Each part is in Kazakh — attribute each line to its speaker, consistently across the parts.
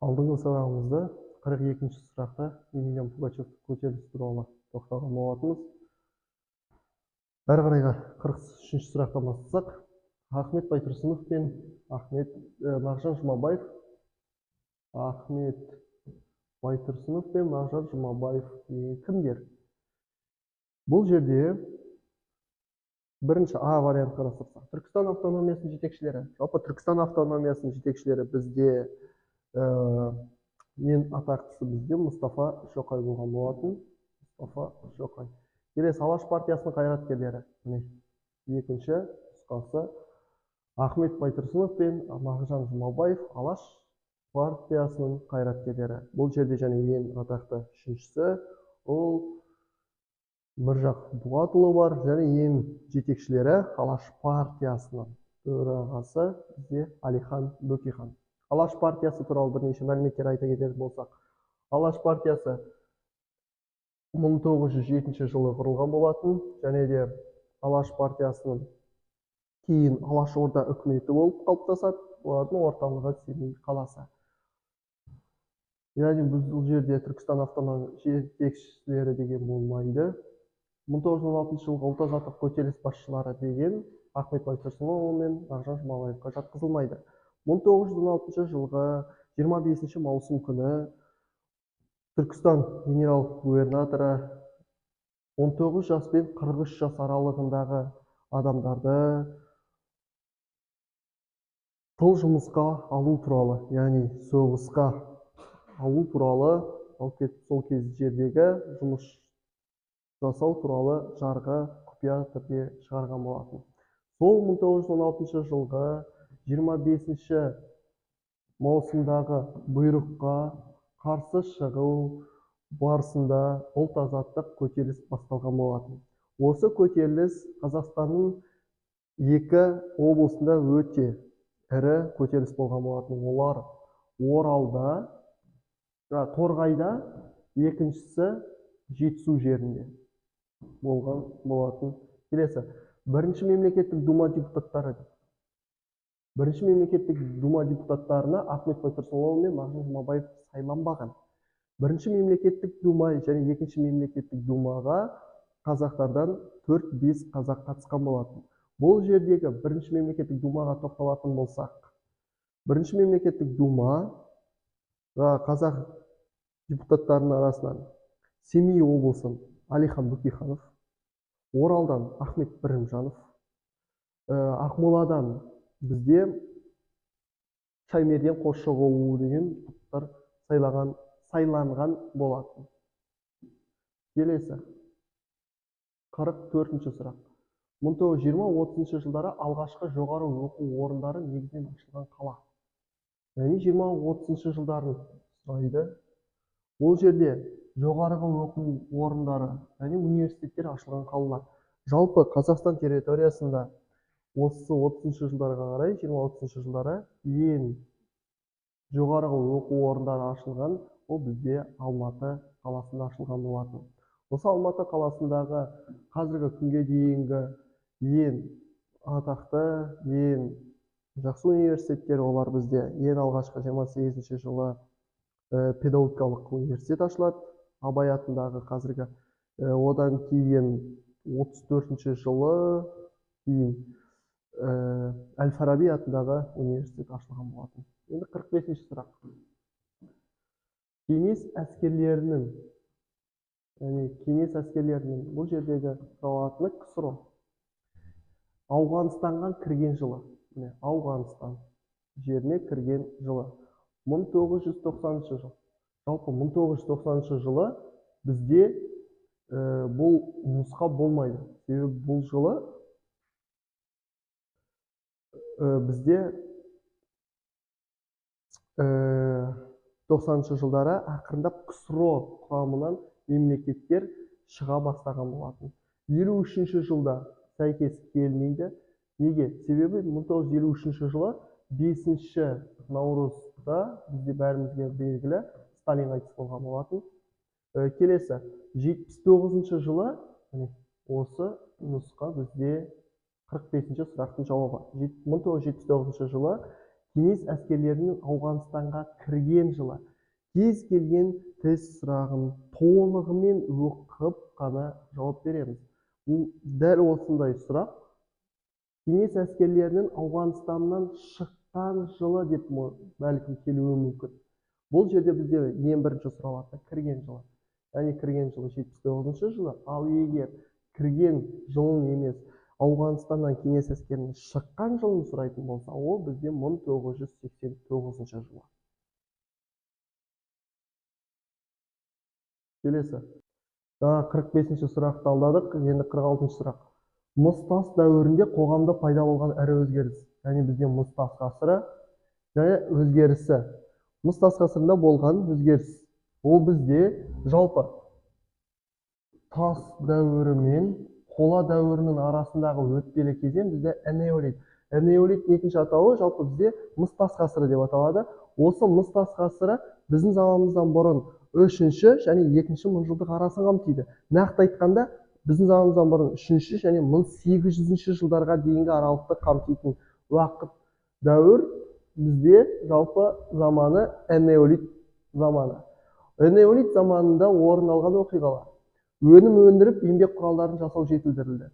Speaker 1: Алдыңғы сұрағымызда 42-ші сұрақта Емельян Пугачевтің көтеріліс туралы тоқталған болатынбыз. Әрі қарайға 43-ші сұрақтан бастасақ, Ахмет Байтұрсынов пен Мағжан Жұмабаев кімдер? Бұл жерде бірінші А вариант қарастырсақ, Түркістан автономиясының жетекшілері. Жалпы Түркістан автономиясының жетекшілері бізде ең атақтысы бізде Мұстафа Шоқай болған болатын. Мұстафа Шоқай. Келесі Алаш партиясының қайраткерлері. Екінші нұсқасы Ахмет Байтұрсынов пен Мағжан Жұмабаев Алаш партиясының қайраткерлері. Бұл жерде және ең атақты үшіншісі ол Міржақ Бұлатұлы бар, және ең жетекшілері Алаш партиясының төрағасы бізде Әлихан Бөкейхан. Алаш партиясы туралы бірнеше мәліметтер айта кетер болсақ, Алаш партиясы 1907 жылы құрылған болатын, және де Алаш партиясының кейін Алашорда үкіметі болып қалыптасады, олардың орталығы Семей қаласы. Яғни бұл жерде Түркістан автономия жетекшілері деген болмайды. 1916 жылғы ұлт азаттық көтеріліс басшылары деген Ахмет Байтұрсынов мен Мағжан Жұмабаевқа жатқызылмайды. 1916 жылғы 25 маусым күні Түркістан генерал-губернаторы 19 жас пен 43 жас аралығындағы адамдарды тыл жұмысқа алу туралы, яғни соғысқа алу туралы, сол жердегі жұмыс жасау туралы жарғы құпия түрде шығарған болатын. Сол 1916 жылғы 25 маусымдағы бұйрыққа қарсы шығу барысында ұлт азаттық көтеріліс басталған болатын. Осы көтеріліс Қазақстанның екі облысында өте ірі көтеріліс болған болатын. Олар Оралда, Торғайда, екіншісі Жетісу жерінде болған болатын. Келесі, бірінші мемлекеттік дума депутаттары. Бірінші мемлекеттік дума депутаттарына Ахмет Байтұрсынов мен Мағжан Жұмабаев сайланбаған. Бірінші мемлекеттік дума және екінші мемлекеттік думаға қазақтардан 4-5 қазақ қатысқан болатын. Бұл жердегі бірінші мемлекеттік думаға тоқталатын болсақ, бірінші мемлекеттік думаға қазақ депутаттарының арасынан Семей облысын Әлихан Бөкейханов, Оралдан Ахмет Бірімжанов, Ақмоладан бізде Шаймерден Қосшығұлов деген депутаттар сайланған болатын. Келесі, 44-ші сұрақ. 1920-30 жылдары алғашқы жоғары оқу орындары негізінен ашылған қала. Яғни 20-30 жылдарын сұрайды. Ол жерде жоғарғы оқу орындары, яғни университеттер ашылған қалалар. Жалпы Қазақстан территориясында осы 30 жылдарға қарай, 20-30 жылдары ең жоғарғы оқу орындары ашылған, ол бізде Алматы қаласында ашылған болатын. Осы Алматы қаласындағы қазіргі күнге дейінгі ең атақты, ең жақсы университеттер олар бізде. Ең алғашқы 28 жылы педагогикалық университет ашылады, Абай атындағы қазіргі. Одан кейін 34 жылы кейін Әл-Фараби атындағы университет ашылған болатын. Енді 45-ші сұрақ. Кеңес әскерлерінің бұл жердегі сауатыны КСРО Ауғанстанға кірген жылы, Ауғанстан жеріне кірген жылы 1990 жыл. Жалпы 1990 жылы бізде бұл нұсқа болмайды. Себебі бұл жылы бізде 90 жылдары ақырындап КСРО құрамынан мемлекеттер шыға бастаған болатын. 53 жылда сәйкес келмейді. Неге? Себебі 1953 жылы 5 наурызда бізде бәрімізге белгілі Сталин қайтыс болған болатын. Келесі, 79 жылы осы нұсқа бізде 45-ші сұрақтың жауабы. 1979 жылы кеңес әскерлерінің Ауғанстанға кірген жылы. Кез келген тест сұрағын толығымен оқып қана жауап береміз. Бұл дәл осындай сұрақ кеңес әскерлерінің Ауғанстаннан шыққан жылы деп бәлкім келуі мүмкін. Бұл жерде бізде ең бірінші сұралады кірген жылы. Яғни кірген жылы 79-шы жылы, ал егер кірген жылын емес, Ауғанстаннан кеңес әскерінің шыққан жылын сұрайтын болса, ол бізде 1989 жылы. Келесі. 45-ші сұрақты алдадық, енді 46-шы сұрақ. Мыстас дәуірінде қоғамда пайда болған ірі өзгеріс. Яғни бізде Мыстас ғасыры және өзгерісі. Мыстас ғасырында болған өзгеріс. Ол бізде жалпы тас дәуірі мен қола дәуірінің арасындағы өтпелі кезең бізде энеолит. Энеолит екінші атауы жалпы бізде Мыстас ғасыры деп аталады. Осы Мыстас ғасыры біздің заманымыздан бұрын 3-ші және 2-ші мыңжылдық арасын қамтиды. Нақты айтқанда біздің заманымыздан бұрын 3-ші және 1800-ші жылдарға дейінгі аралықты қамтитын уақыт дәуір бізде жалпы заманы энеолит заманы. Энеолит заманында орын алған оқиғалар. Өнім өндіріп, еңбек құралдарын жасау жетілдірілді.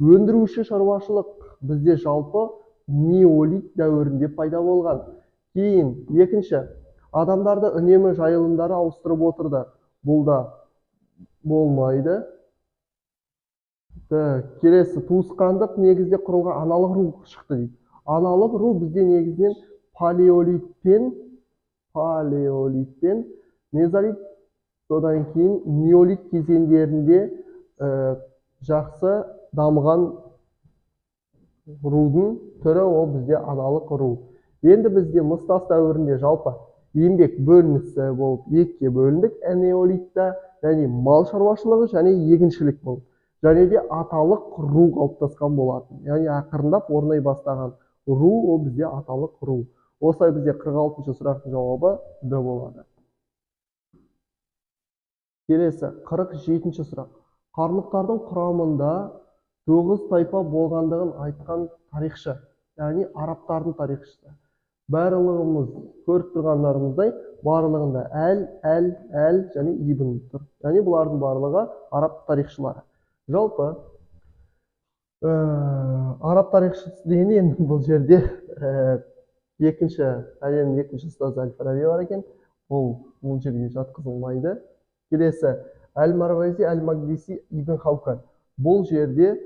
Speaker 1: Өндіруші шаруашылық бізде жалпы неолит дәуірінде пайда болған. Кейін, екінші, адамдарды үнемі жайылымдары ауыстырып отырды. Бұл да болмайды. Келесі, туысқандық негізде құрылған аналық ру шықты дейді. Аналық ру бізде негізінен палеолитпен мезолит, содан кейін неолит кезеңдерінде жақсы дамыған рудың түрі ол бізде аналық ру. Енді бізде Мыстас дәуірінде жалпы еңбек бөлінісі болып екіге бөліндік. Энеолитта және мал шаруашылығы және егіншілік болып. Және де аталық ру қалыптасқан болатын. Яғни ақырындап орнай бастаған ру ол бізде аталық ру. Осылай бізде 46-шы сұрақтың жауабы Д болады. Келесі 47-ші сұрақ. Қарлұқтардың құрамында 9 тайпа болғандығын айтқан тарихшы, яғни арабтардың тарихшысы. Барлығымыз көріп тұрғандарымыздай барлығында әл және ибн тұр. Яғни бұлардың барлығы араб тарихшылары. Жалпы араб тарихшысы дегенде бұл жерде әлемнің екінші ұстазы Әл-Фараби бар екен. Бұл жерге жатқызылмайды. Келесі Әл-Марвази, Әл-Мақдиси, Ибн Халкан. Бұл жерде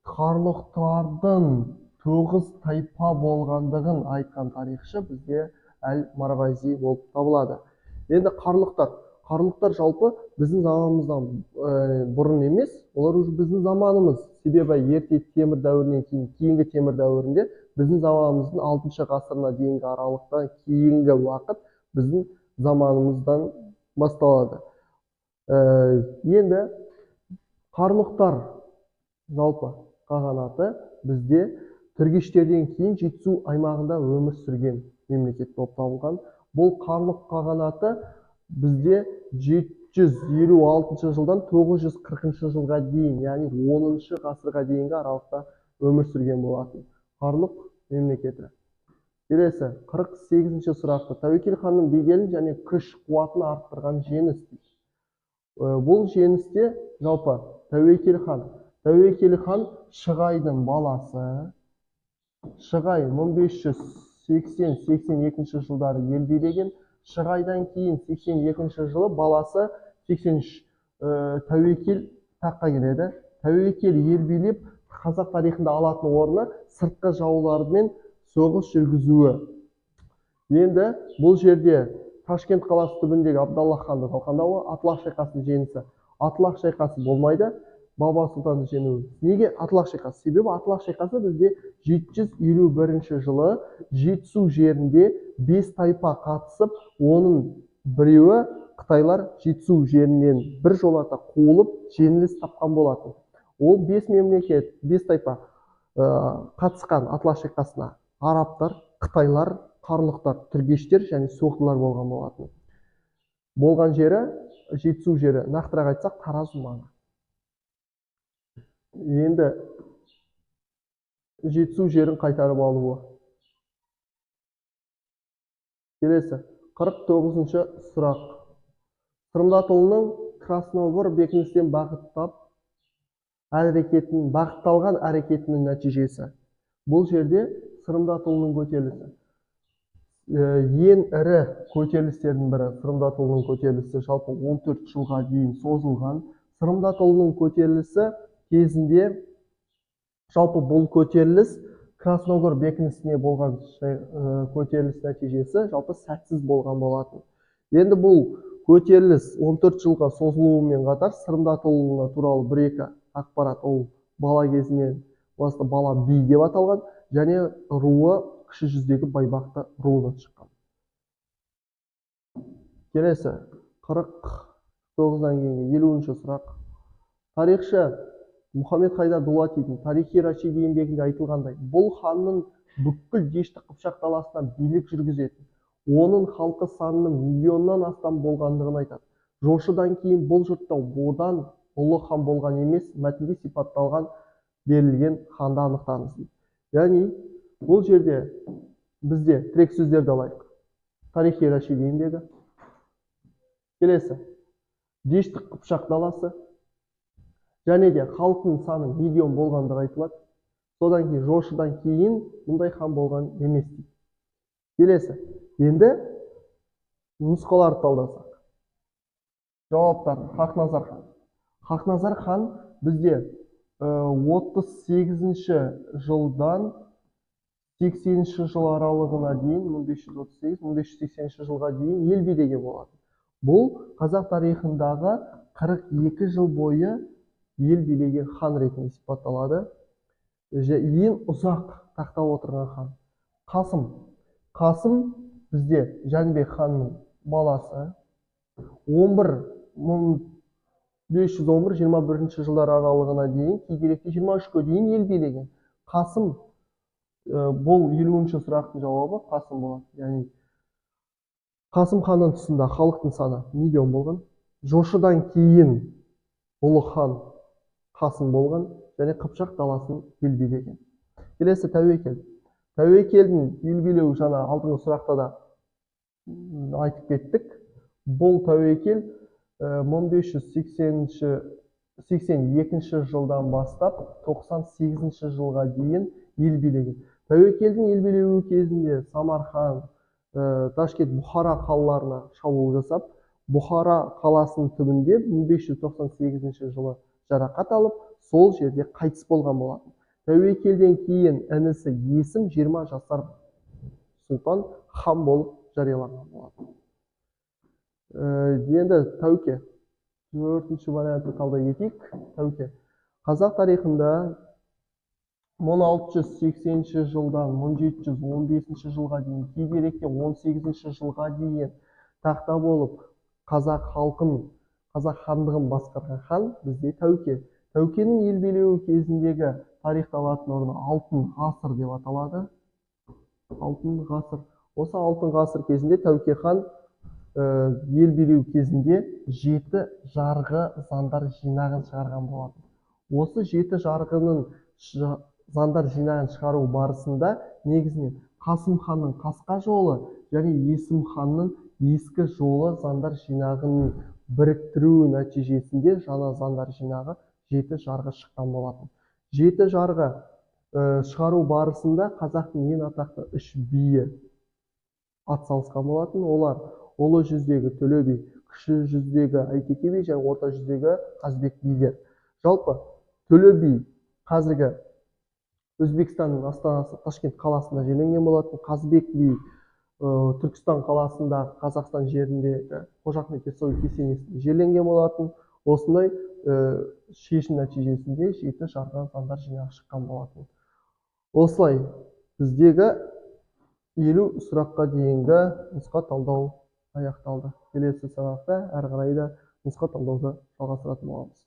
Speaker 1: қарлұқтардың 9 тайпа болғандығын айтқан тарихшы бізде Әл-Марвази болып табылады. Енді қарлұқтар жалпы біздің заманымыздан бұрын емес, олар уже біздің заманымыз. Себебі ерте темір дәуірінен кейінгі темір дәуірінде біздің заманымыздың 6-шы ғасырына дейінгі аралықта кейінгі уақыт біздің заманымыздан басталады. Енді қарлұқтар жалпы қағанаты бізде түргештерден кейін жетісу аймағында өмір сүрген мемлекет болып табылған. Бұл қарлұқ қағанаты бізде 756 жылдан 940 жылға дейін, яғни 10-шы ғасырға дейінгі аралықта өмір сүрген болатын қарлұқ мемлекеті. Келесі 48-ші сұрақты. Тәуекел ханның беделін және күш қуатын арттырған жеңіс. Бұл жеңісте жалпы Тәуекел хан Шығайдың баласы. Шығай 1580-82 жылдары ел билеген. Шығайдан кейін 82 жылы баласы 83 Тәуекел таққа келеді. Тәуекел ел билеп, қазақ тарихында алатын орны сыртқы жаулармен соғыс жүргізуі. Енді бұл жерде Ташкент қаласы түбіндегі Абдаллах ханды талқандауы, Атлах шайқасының жеңісі. Атлах шайқасы болмайды, Баба Сұлтанды жеңуі. Неге Атлах шайқасы? Себебі Атлах шайқасы бізде 751 жылы Жетісу жерінде 5 тайпа қатысып, оның біреуі Қытайлар Жетісу жерінен бір жолата қуылып, жеңіліс тапқан болатын. Ол 5 мемлекет, 5 тайпа қатысқан Атлах шайқасына арабтар, Қытайлар, қарлұқтар, түргештер және соғдылар болған болатын. Болған жері Жетісу жері, нақтырақ айтсақ Тараз маңы. Енді Жетісу жерін қайтарып алуы. Келесі 49-шы сұрақ. Сырымдатұлының Красногор бекіністен бағытталған әрекетінің нәтижесі. Бұл жерде Сырымдатұлының көтерілісі. Ең ірі көтерілістердің бірі Сырымдатұлының көтерілісі жалпы 14 жылға дейін созылған. Сырымдатұлының көтерілісі кезінде жалпы бұл көтеріліс Красногор бекінісіне болған көтеріліс нәтижесі жалпы сәтсіз болған болатын. Енді бұл көтеріліс 14 жылға созылуымен қатар Сырымдатұлы туралы бір-екі ақпарат, ол бала кезінен басты бала би деп аталған, және руы кіші жүздегі Байбақты руынан шыққан. Келесі 49-дан кейінгі 50-ші сұрақ. Тарихшы Мұхаммед Хайдар Дулатидің Тарихи Рашиди еңбегінде айтылғандай, бұл ханның бүкіл Дешті Қыпшақ даласына билік жүргізетін, оның халқы санының миллионнан астам болғандығын айтады. Жошыдан кейін бұл жұртта одан ұлы хан болған емес, мәтінде сипатталған берілген ханды анықтаңыз дейді. Яғни бұл жерде бізде тірек сөздерді алайық. Тарихи Рашиди еңбегі. Келесі Дешті Қыпшақ даласы, және де халқының саны миллион болғандығы айтылады. Содан кейін Жошыдан кейін мұндай хан болған емес дейді. Келесі, енді нұсқаларды талдасақ. Жауаптар: Хақназар хан. Хақназар хан бізде 38-ші жылдан 80-ші жыл аралығына дейін, 1538-1580-ші жылға дейін ел билеген болады. Бұл қазақ тарихындағы 42 жыл бойы ел билеген хан ретінде сипатталады. Ең ұзақ тақта отырған хан Қасым. Қасым бізде Жәнібек ханның баласы. 1511-21 жылдар аралығына дейін, кейініректе 23-ке дейін ел билеген. Қасым, бұл 50-ші сұрақтың жауабы Қасым болады. Яғни Қасым ханның тұсында халықтың саны миллион болған. Жошыдан кейін ұлы хан Қасым болған және Қыпшақ даласын ел билеген. Келесі Тәуекел. Тәуекелдің ел билеуі жаңа алдыңғы сұрақта да айтып кеттік. Бұл Тәуекел 1582 жылдан бастап 98 жылға дейін ел билеген. Тәуекелдің ел билеуі кезінде Самарқан, Ташкент, Бұхара қалаларына шабуыл жасап, Бұхара қаласының түбінде 1598 жылы жарақат алып, сол жерде қайтыс болған болатын. Тәуекелден кейін інісі Есім 20 жасар сұлтан хан болып жарияланған болатын. Енді Тәуке. 4-ші вариантты талдай кетейік. Тәуке. Қазақ тарихында 1680 жылдан 1715 жылға дейін, кейініректе 18 жылға дейін тақта болып қазақ халқын, қазақ хандығын басқарған хан бізде Тәуке. Тәукенің ел билеуі кезіндегі тарихта алатын орны алтын ғасыр деп аталады. Алтын ғасыр. Осы алтын ғасыр кезінде Тәуке хан ел билеу кезінде 7 жарғы зандар жинағын шығарған болатын. Осы 7 жарғының зандар жинағын шығару барысында негізінен Қасым ханның қасқа жолы және Есім ханның ескі жолы зандар жинағын біріктіруі нәтижесінде жаңа зандар жинағы 7 жарғы шыққан болатын. 7 жарғы шығару барысында қазақтың ең атақты 3 биі атсалысқан болатын. Олар ұлы жүздегі Төле би, кіші жүздегі Әйтеке би және орта жүздегі Қазбек билер. Жалпы Төле би қазіргі Өзбекстанның астанасы Ташкент қаласында жерленген болатын. Қазбек би Түркістан қаласындағы Қазақстан жеріндегі Қожа Ахмет Яссауи кесенесінде жерленген болатын. Осындай шешім нәтижесінде 7 жарғы зандар жинағы шыққан болатын. Осылай біздегі 50 сұраққа дейінгі нұсқа талдау аяқталды. Келесі сабақта әрі қарай да нұсқа талдауды жалғастыратын боламыз.